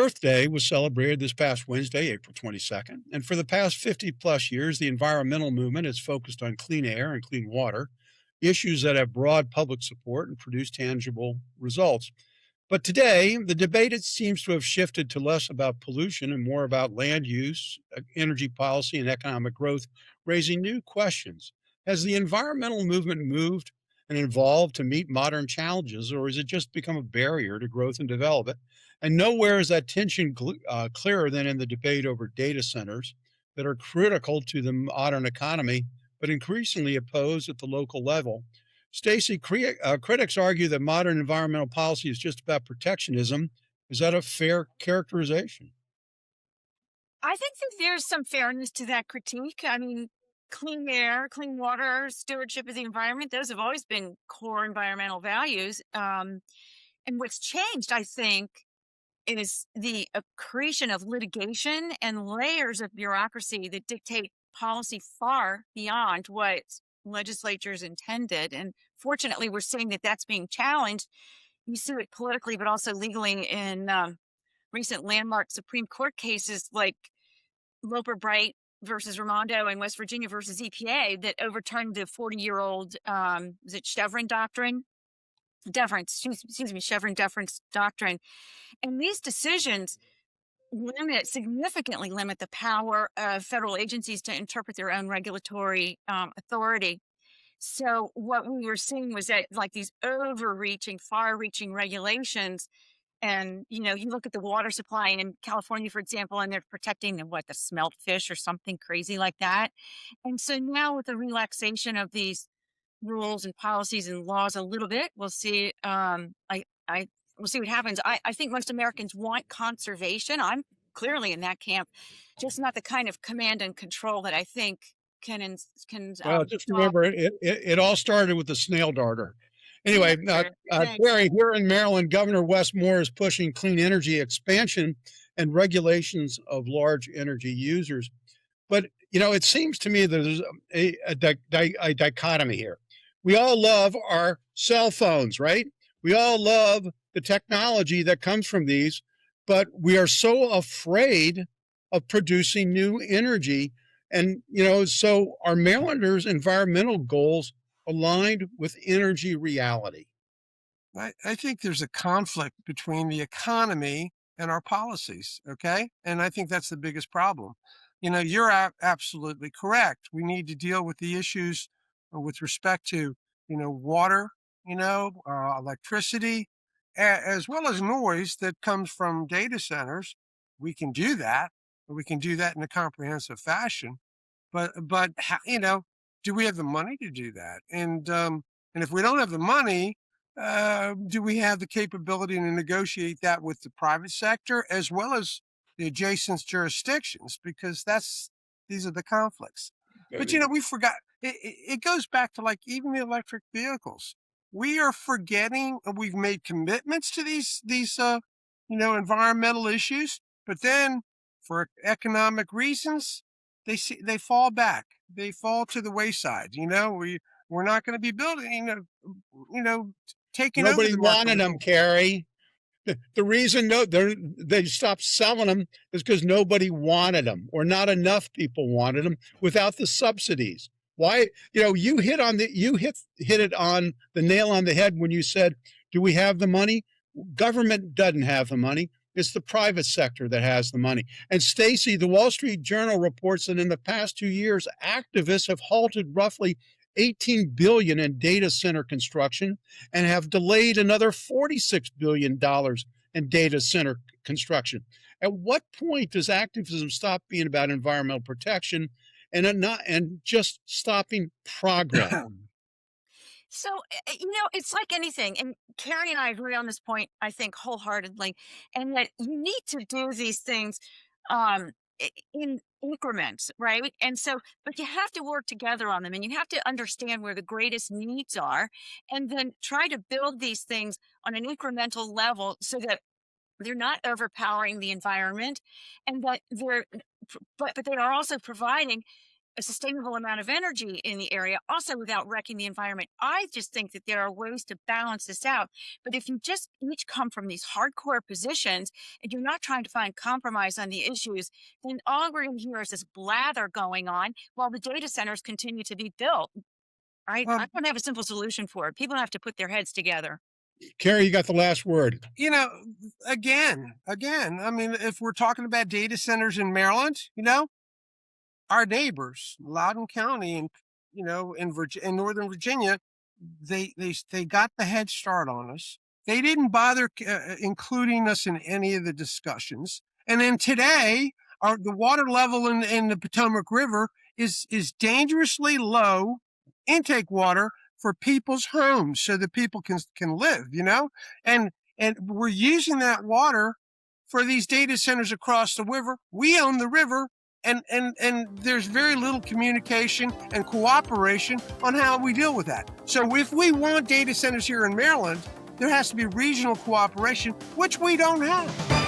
Earth Day was celebrated this past Wednesday, April 22nd. And for the past 50 plus years, the environmental movement has focused on clean air and clean water, issues that have broad public support and produce tangible results. But today, the debate it seems to have shifted to less about pollution and more about land use, energy policy, and economic growth, raising new questions. Has the environmental movement moved and evolved to meet modern challenges, or has it just become a barrier to growth and development? And nowhere is that tension clearer than in the debate over data centers that are critical to the modern economy, but increasingly opposed at the local level. Stacey, critics argue that modern environmental policy is just about protectionism. Is that a fair characterization? I think that there's some fairness to that critique. I mean, clean air, clean water, stewardship of the environment, those have always been core environmental values. And what's changed, I think, is the accretion of litigation and layers of bureaucracy that dictate policy far beyond what legislatures intended. And fortunately, we're seeing that that's being challenged. You see it politically, but also legally in recent landmark Supreme Court cases like Loper Bright versus Raimondo and West Virginia versus EPA that overturned the 40-year-old, is it Chevron doctrine? Excuse me, Chevron deference doctrine. And these decisions significantly limit the power of federal agencies to interpret their own regulatory authority. So what we were seeing was that like these overreaching, far-reaching regulations. And, you look at the water supply in California, for example, and they're protecting the smelt fish or something crazy like that. And so now with the relaxation of these rules and policies and laws a little bit, we'll see. We'll see what happens. I think most Americans want conservation. I'm clearly in that camp, just not the kind of command and control that I think can Well, just stop. remember, it all started with the snail darter. Yeah, Anyway, sure. Thanks. Cary, here in Maryland, Governor Wes Moore is pushing clean energy expansion and regulations of large energy users. But, it seems to me that there's a dichotomy here. We all love our cell phones, right? We all love the technology that comes from these, but we are so afraid of producing new energy. And, so are Marylanders' environmental goals aligned with energy reality? I think there's a conflict between the economy and our policies. Okay. And I think that's the biggest problem. You're absolutely correct. We need to deal with the issues with respect to, water, electricity, as well as noise that comes from data centers. We can do that. We can do that in a comprehensive fashion. But do we have the money to do that? And if we don't have the money, do we have the capability to negotiate that with the private sector as well as the adjacent jurisdictions? Because these are the conflicts. But we forgot. It goes back to like even the electric vehicles. We are forgetting. We've made commitments to these environmental issues, but then for economic reasons, they fall back. They fall to the wayside. We're not going to be building. Taking over Nobody the market. wanted them, Cary. The reason they stopped selling them is because nobody wanted them, or not enough people wanted them without the subsidies. Why? You hit it on the nail on the head when you said, "Do we have the money?" Government doesn't have the money. It's the private sector that has the money. And Stacey, the Wall Street Journal reports that in the past 2 years, activists have halted roughly $18 billion in data center construction and have delayed another $46 billion in data center construction. At what point does activism stop being about environmental protection and just stopping progress? So, it's like anything. And Carrie and I agree on this point, I think, wholeheartedly. And that you need to do these things in increments, right? And so, but you have to work together on them and you have to understand where the greatest needs are and then try to build these things on an incremental level so that they're not overpowering the environment and that but they are also providing a sustainable amount of energy in the area, also without wrecking the environment. I just think that there are ways to balance this out. But if you just each come from these hardcore positions and you're not trying to find compromise on the issues, then all we're going to hear is this blather going on while the data centers continue to be built. Right? Well, I don't have a simple solution for it. People have to put their heads together. Cary, you got the last word. Again, I mean, if we're talking about data centers in Maryland, our neighbors, Loudoun County and, in Northern Virginia, they got the head start on us. They didn't bother including us in any of the discussions. And then today, the water level in the Potomac River is dangerously low intake water for people's homes so that people can live, and we're using that water for these data centers across the river. We own the river, and there's very little communication and cooperation on how we deal with that. So if we want data centers here in Maryland, there has to be regional cooperation, which we don't have.